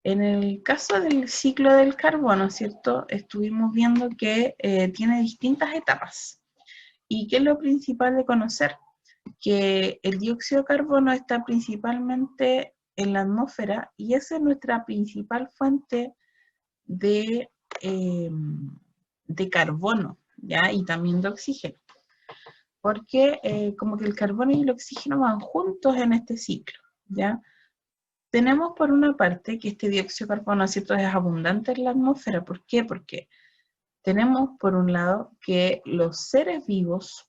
En el caso del ciclo del carbono, ¿cierto? Estuvimos viendo que tiene distintas etapas. ¿Y qué es lo principal de conocer? Que el dióxido de carbono está principalmente en la atmósfera y esa es nuestra principal fuente de, eh, de carbono, ¿ya? Y también de oxígeno. Porque como que el carbono y el oxígeno van juntos en este ciclo, ¿ya? Tenemos por una parte que este dióxido de carbono, ¿cierto?, es abundante en la atmósfera. ¿Por qué? Porque tenemos por un lado que los seres vivos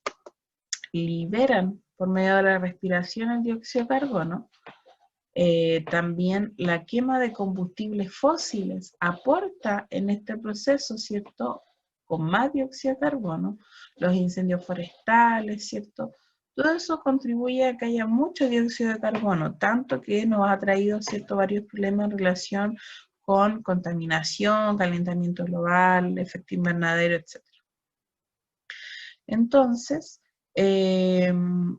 liberan por medio de la respiración el dióxido de carbono. También la quema de combustibles fósiles aporta en este proceso, ¿cierto?, con más dióxido de carbono, los incendios forestales, ¿cierto? Todo eso contribuye a que haya mucho dióxido de carbono, tanto que nos ha traído, ¿cierto?, varios problemas en relación con contaminación, calentamiento global, efecto invernadero, etc. Entonces,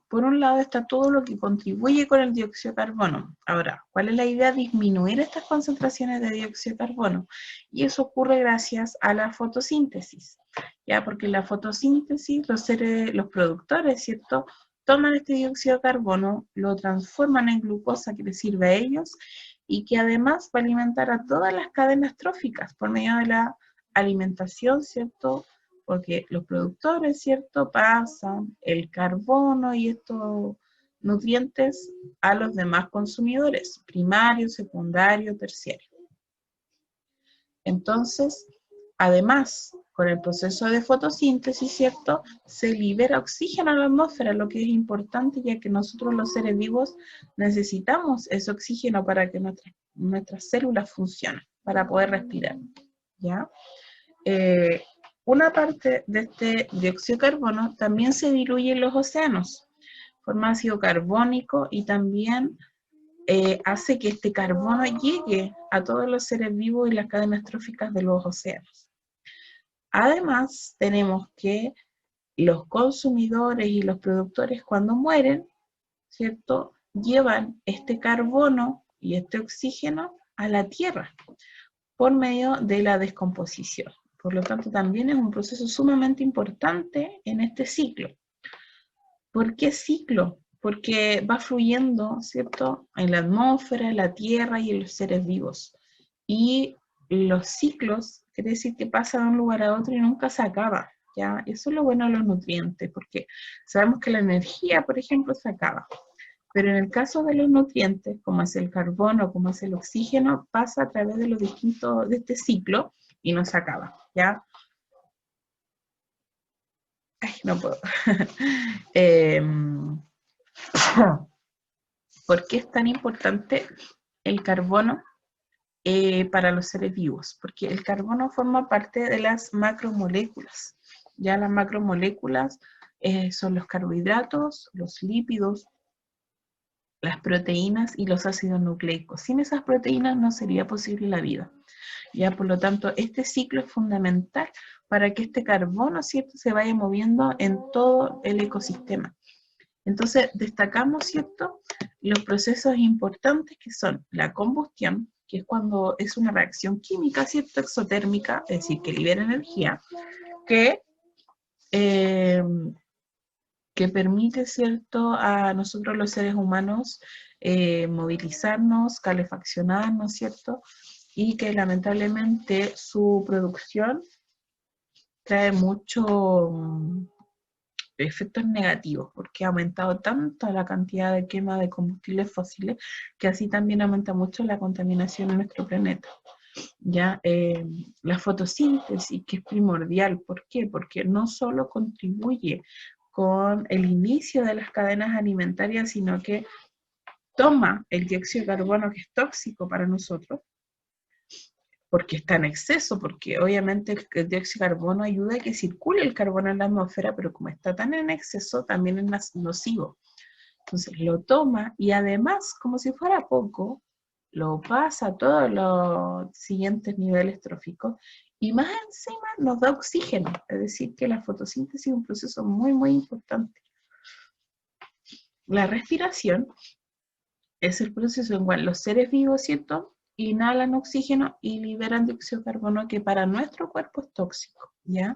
por un lado está todo lo que contribuye con el dióxido de carbono. Ahora, ¿cuál es la idea? Disminuir estas concentraciones de dióxido de carbono. Y eso ocurre gracias a la fotosíntesis, ¿ya? Porque en la fotosíntesis los productores, ¿cierto?, toman este dióxido de carbono, lo transforman en glucosa que les sirve a ellos y que además va a alimentar a todas las cadenas tróficas por medio de la alimentación, ¿cierto?, porque los productores, ¿cierto?, pasan el carbono y estos nutrientes a los demás consumidores, primario, secundario, terciario. Entonces, además, con el proceso de fotosíntesis, ¿cierto?, se libera oxígeno a la atmósfera, lo que es importante ya que nosotros los seres vivos necesitamos ese oxígeno para que nuestras células funcionen, para poder respirar, ¿ya? Una parte de este dióxido de carbono también se diluye en los océanos, forma ácido carbónico y también hace que este carbono llegue a todos los seres vivos y las cadenas tróficas de los océanos. Además, tenemos que los consumidores y los productores cuando mueren, ¿cierto?, llevan este carbono y este oxígeno a la tierra por medio de la descomposición. Por lo tanto, también es un proceso sumamente importante en este ciclo. ¿Por qué ciclo? Porque va fluyendo, ¿cierto?, en la atmósfera, en la tierra y en los seres vivos. Y los ciclos quiere decir que pasa de un lugar a otro y nunca se acaba, ¿ya? Eso es lo bueno de los nutrientes, porque sabemos que la energía, por ejemplo, se acaba. Pero en el caso de los nutrientes, como es el carbono, como es el oxígeno, pasa a través de los distintos, de este ciclo y no se acaba, ¿ya? Ay, no puedo. ¿Por qué es tan importante el carbono para los seres vivos? Porque el carbono forma parte de las macromoléculas. Ya las macromoléculas son los carbohidratos, los lípidos, las proteínas y los ácidos nucleicos. Sin esas proteínas no sería posible la vida. Ya, por lo tanto, este ciclo es fundamental para que este carbono, ¿cierto?, se vaya moviendo en todo el ecosistema. Entonces, destacamos, ¿cierto?, los procesos importantes que son la combustión, que es cuando es una reacción química, ¿cierto?, exotérmica, es decir, que libera energía, que permite, ¿cierto?, a nosotros los seres humanos movilizarnos, calefaccionarnos, ¿cierto?, y que lamentablemente su producción trae muchos efectos negativos, porque ha aumentado tanto la cantidad de quema de combustibles fósiles, que así también aumenta mucho la contaminación en nuestro planeta. Ya la fotosíntesis, que es primordial, ¿por qué? Porque no solo contribuye con el inicio de las cadenas alimentarias, sino que toma el dióxido de carbono, que es tóxico para nosotros, porque está en exceso, porque obviamente el dióxido de carbono ayuda a que circule el carbono en la atmósfera, pero como está tan en exceso, también es nocivo. Entonces lo toma y además, como si fuera poco, lo pasa a todos los siguientes niveles tróficos y más encima nos da oxígeno, es decir, que la fotosíntesis es un proceso muy, muy importante. La respiración es el proceso en cual los seres vivos, ¿cierto?, inhalan oxígeno y liberan dióxido de carbono que para nuestro cuerpo es tóxico, ¿ya?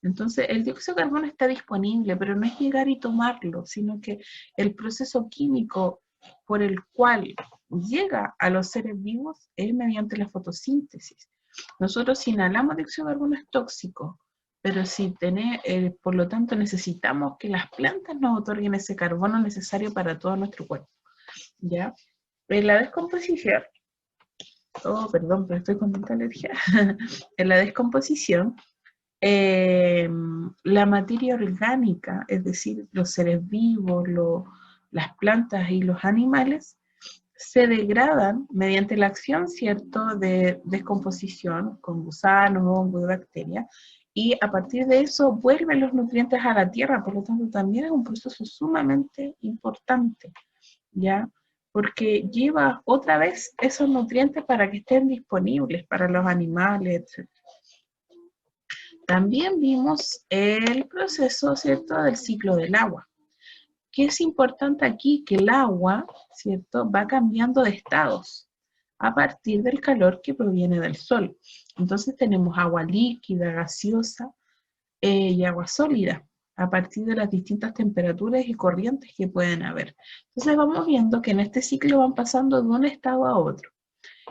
Entonces, el dióxido de carbono está disponible, pero no es llegar y tomarlo, sino que el proceso químico por el cual llega a los seres vivos es mediante la fotosíntesis. Nosotros inhalamos dióxido de carbono es tóxico, pero por lo tanto necesitamos que las plantas nos otorguen ese carbono necesario para todo nuestro cuerpo, ¿ya? En la descomposición, perdón, pero estoy con tanta alergia. En la descomposición, la materia orgánica, es decir, los seres vivos, las plantas y los animales, se degradan mediante la acción, ¿cierto?, de descomposición con gusanos, hongos y bacterias, y a partir de eso vuelven los nutrientes a la tierra, por lo tanto también es un proceso sumamente importante, ¿ya? Porque lleva otra vez esos nutrientes para que estén disponibles para los animales, etc. También vimos el proceso, ¿cierto?, del ciclo del agua. ¿Qué es importante aquí? Que el agua, ¿cierto?, va cambiando de estados a partir del calor que proviene del sol. Entonces tenemos agua líquida, gaseosa y agua sólida a partir de las distintas temperaturas y corrientes que pueden haber. Entonces vamos viendo que en este ciclo van pasando de un estado a otro.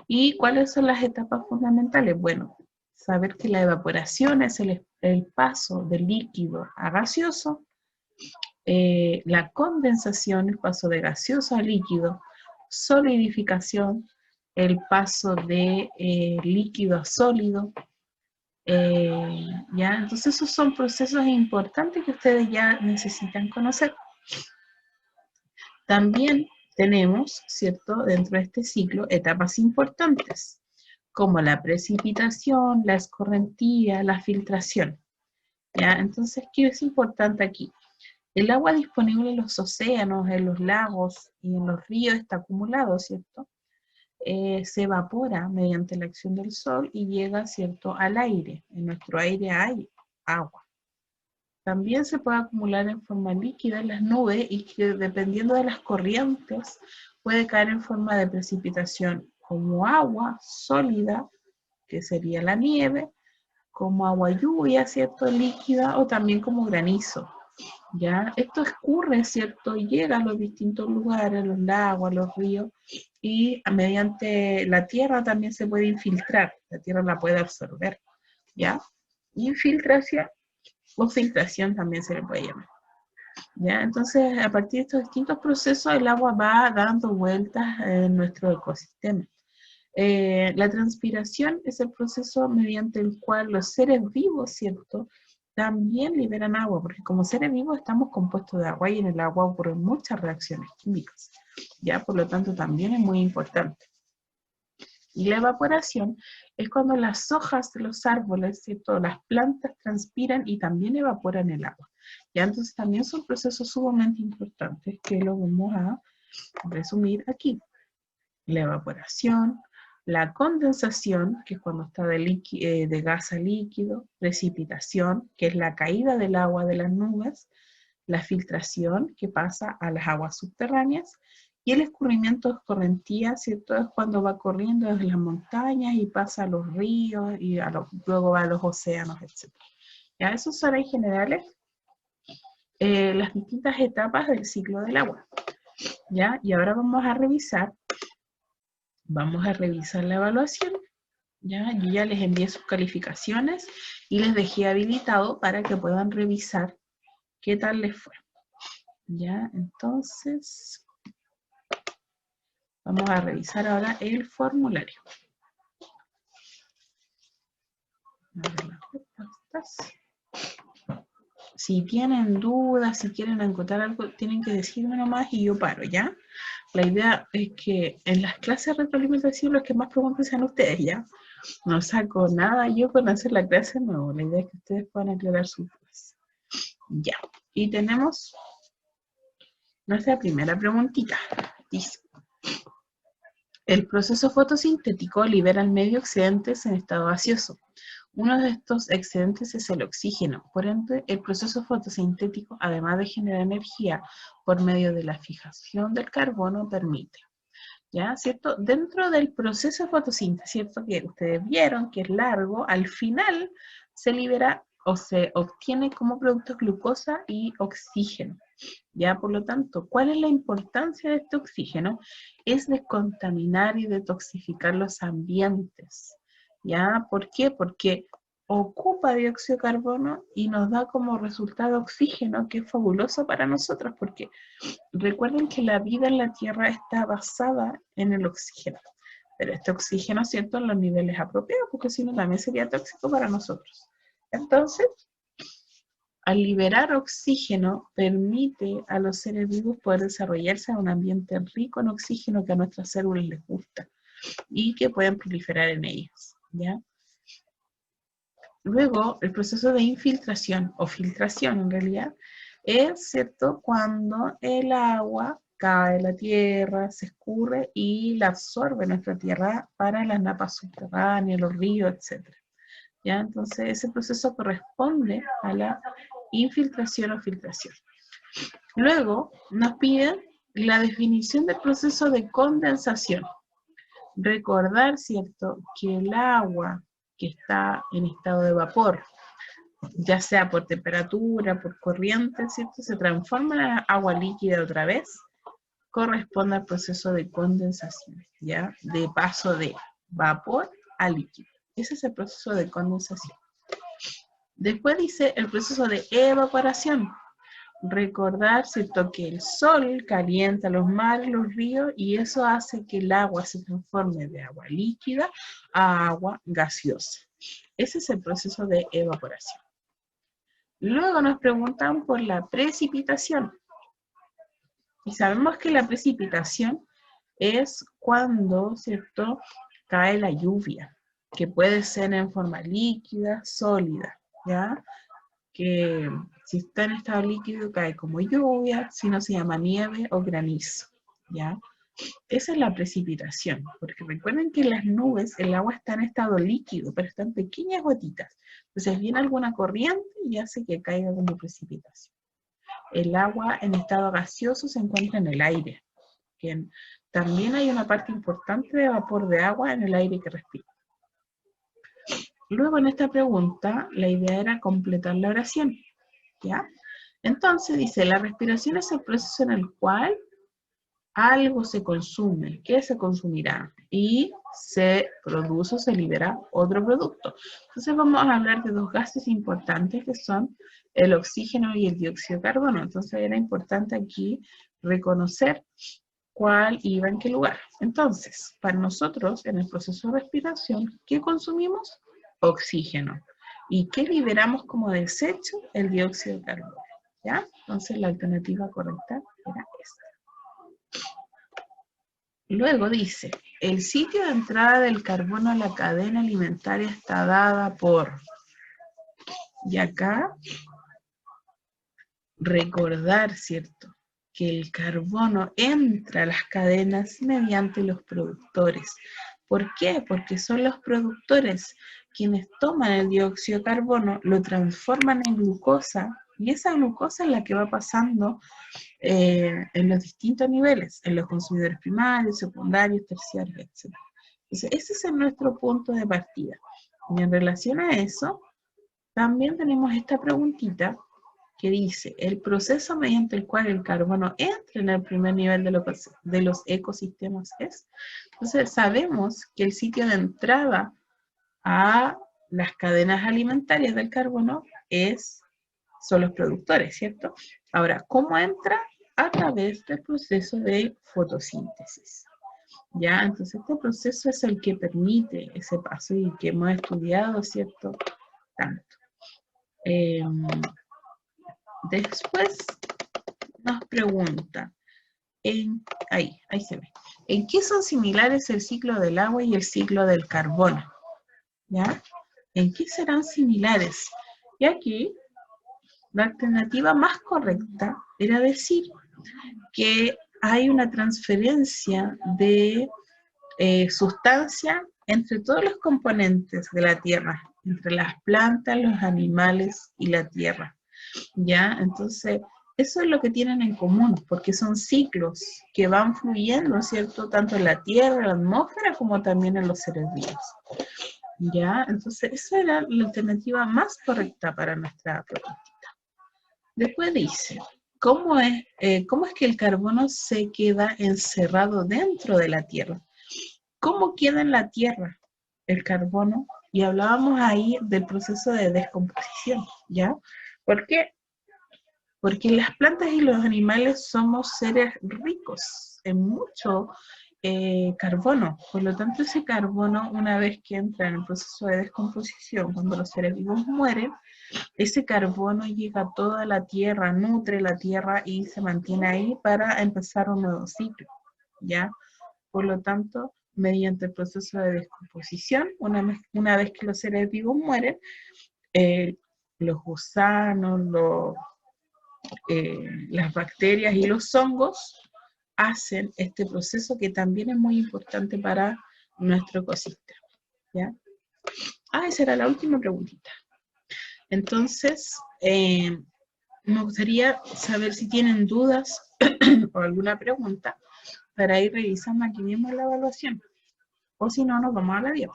¿Y cuáles son las etapas fundamentales? Bueno, saber que la evaporación es el paso del líquido a gaseoso, la condensación, el paso de gaseoso a líquido, solidificación, el paso de líquido a sólido, ¿ya? Entonces esos son procesos importantes que ustedes ya necesitan conocer. También tenemos, ¿cierto?, dentro de este ciclo, etapas importantes, como la precipitación, la escorrentía, la filtración, ¿ya? Entonces, ¿qué es importante aquí? El agua disponible en los océanos, en los lagos y en los ríos está acumulado, ¿cierto? Se evapora mediante la acción del sol y llega, ¿cierto?, al aire. En nuestro aire hay agua. También se puede acumular en forma líquida en las nubes y que dependiendo de las corrientes puede caer en forma de precipitación como agua sólida, que sería la nieve, como agua lluvia, ¿cierto?, líquida, o también como granizo. ¿Ya? Esto escurre, ¿cierto? Y llega a los distintos lugares, los lagos, los ríos, y mediante la tierra también se puede infiltrar, la tierra la puede absorber, ¿ya? Infiltración o filtración también se le puede llamar, ¿ya? Entonces, a partir de estos distintos procesos, el agua va dando vueltas en nuestro ecosistema. La transpiración es el proceso mediante el cual los seres vivos, ¿cierto?, también liberan agua, porque como seres vivos estamos compuestos de agua y en el agua ocurren muchas reacciones químicas, ¿ya? Por lo tanto, también es muy importante. Y la evaporación es cuando las hojas de los árboles, ¿cierto?, las plantas transpiran y también evaporan el agua, ¿ya? Entonces también son procesos sumamente importantes que lo vamos a resumir aquí. La evaporación, la condensación, que es cuando está de gas a líquido, precipitación, que es la caída del agua de las nubes, la filtración, que pasa a las aguas subterráneas, y el escurrimiento de escorrentía, ¿cierto? Es cuando va corriendo desde las montañas y pasa a los ríos y luego va a los océanos, etc. ¿Ya? Esos son en generales las distintas etapas del ciclo del agua, ¿ya? Y ahora vamos a revisar la evaluación, ¿ya? Yo ya les envié sus calificaciones y les dejé habilitado para que puedan revisar qué tal les fue, ¿ya? Entonces, vamos a revisar ahora el formulario. Si tienen dudas, si quieren acotar algo, tienen que decirme nomás y yo paro, ¿ya? La idea es que en las clases de retroalimentación los que más pregunten sean ustedes, ¿ya? No saco nada yo con hacer la clase nueva. La idea es que ustedes puedan aclarar sus dudas. Ya. Y tenemos nuestra primera preguntita. Dice: el proceso fotosintético libera el medio excedentes en estado gaseoso. Uno de estos excedentes es el oxígeno. Por ende, el proceso fotosintético, además de generar energía por medio de la fijación del carbono, permite ¿Ya? ¿Cierto? Dentro del proceso de fotosíntesis, ¿cierto? Que ustedes vieron que es largo, al final se libera o se obtiene como producto glucosa y oxígeno. ¿Ya? Por lo tanto, ¿cuál es la importancia de este oxígeno? Es descontaminar y detoxificar los ambientes. ¿Ya? ¿Por qué? Porque ocupa dióxido de carbono y nos da como resultado oxígeno, que es fabuloso para nosotros, porque recuerden que la vida en la Tierra está basada en el oxígeno. Pero este oxígeno, ¿cierto?, en los niveles apropiados, porque si no también sería tóxico para nosotros. Entonces, al liberar oxígeno, permite a los seres vivos poder desarrollarse en un ambiente rico en oxígeno que a nuestras células les gusta y que puedan proliferar en ellas, ¿ya? Luego, el proceso de infiltración, o filtración en realidad, es, ¿cierto?, cuando el agua cae en la tierra, se escurre y la absorbe nuestra tierra para las napas subterráneas, los ríos, etc. ¿Ya? Entonces, ese proceso corresponde a la infiltración o filtración. Luego, nos piden la definición del proceso de condensación. Recordar, ¿cierto?, que el agua que está en estado de vapor, ya sea por temperatura, por corriente, ¿cierto?, se transforma en agua líquida otra vez, corresponde al proceso de condensación, ¿ya? De paso de vapor a líquido. Ese es el proceso de condensación. Después dice el proceso de evaporación. Recordar, ¿cierto?, que el sol calienta los mares, los ríos, y eso hace que el agua se transforme de agua líquida a agua gaseosa. Ese es el proceso de evaporación. Luego nos preguntan por la precipitación. Y sabemos que la precipitación es cuando, ¿cierto?, cae la lluvia, que puede ser en forma líquida, sólida, ¿ya? Que si está en estado líquido cae como lluvia, si no se llama nieve o granizo, ¿ya? Esa es la precipitación, porque recuerden que en las nubes el agua está en estado líquido, pero están pequeñas gotitas. Entonces viene alguna corriente y hace que caiga como precipitación. El agua en estado gaseoso se encuentra en el aire. Que también hay una parte importante de vapor de agua en el aire que respira. Luego en esta pregunta, la idea era completar la oración, ¿ya? Entonces dice, la respiración es el proceso en el cual algo se consume. ¿Qué se consumirá? Y se produce o se libera otro producto. Entonces vamos a hablar de dos gases importantes que son el oxígeno y el dióxido de carbono. Entonces era importante aquí reconocer cuál iba en qué lugar. Entonces, para nosotros, en el proceso de respiración, ¿qué consumimos? Oxígeno. ¿Y qué liberamos como desecho? El dióxido de carbono. ¿Ya? Entonces la alternativa correcta era esta. Luego dice, el sitio de entrada del carbono a la cadena alimentaria está dada por... Y acá, recordar, ¿cierto?, que el carbono entra a las cadenas mediante los productores. ¿Por qué? Porque son los productores quienes toman el dióxido de carbono, lo transforman en glucosa, y esa glucosa es la que va pasando en los distintos niveles, en los consumidores primarios, secundarios, terciarios, etc. Entonces, ese es nuestro punto de partida. Y en relación a eso, también tenemos esta preguntita que dice, el proceso mediante el cual el carbono entra en el primer nivel de los ecosistemas es. Entonces sabemos que el sitio de entrada a las cadenas alimentarias del carbono son los productores, ¿cierto? Ahora, ¿cómo entra? A través del proceso de fotosíntesis. ¿Ya? Entonces este proceso es el que permite ese paso y que hemos estudiado, ¿cierto? Tanto. Después nos pregunta, ahí se ve, ¿en qué son similares el ciclo del agua y el ciclo del carbono? ¿Ya? ¿En qué serán similares? Y aquí, la alternativa más correcta era decir que hay una transferencia de sustancia entre todos los componentes de la Tierra, entre las plantas, los animales y la Tierra. ¿Ya? Entonces, Eso es lo que tienen en común, porque son ciclos que van fluyendo, ¿cierto? Tanto en la Tierra, en la atmósfera, como también en los seres vivos. ¿Ya? Entonces, esa era la alternativa más correcta para nuestra pregunta. Después dice, ¿cómo es que el carbono se queda encerrado dentro de la Tierra? ¿Cómo queda en la Tierra el carbono? Y hablábamos ahí del proceso de descomposición, ¿ya? ¿Por qué? Porque las plantas y los animales somos seres ricos en mucho carbono. Por lo tanto, ese carbono, una vez que entra en el proceso de descomposición, cuando los seres vivos mueren, ese carbono llega a toda la tierra, nutre la tierra y se mantiene ahí para empezar un nuevo ciclo, ¿ya? Por lo tanto, mediante el proceso de descomposición, una vez que los seres vivos mueren, los gusanos, las bacterias y los hongos hacen este proceso que también es muy importante para nuestro ecosistema, ¿ya? Esa era la última preguntita. Entonces, me gustaría saber si tienen dudas o alguna pregunta para ir revisando aquí mismo la evaluación. O si no, nos vamos a la 10.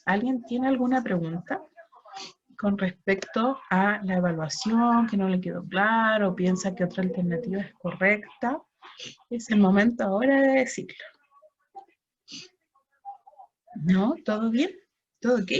¿Alguien tiene alguna pregunta con respecto a la evaluación que no le quedó claro, piensa que otra alternativa es correcta? Es el momento ahora de decirlo. ¿No? ¿Todo bien? ¿Todo ok?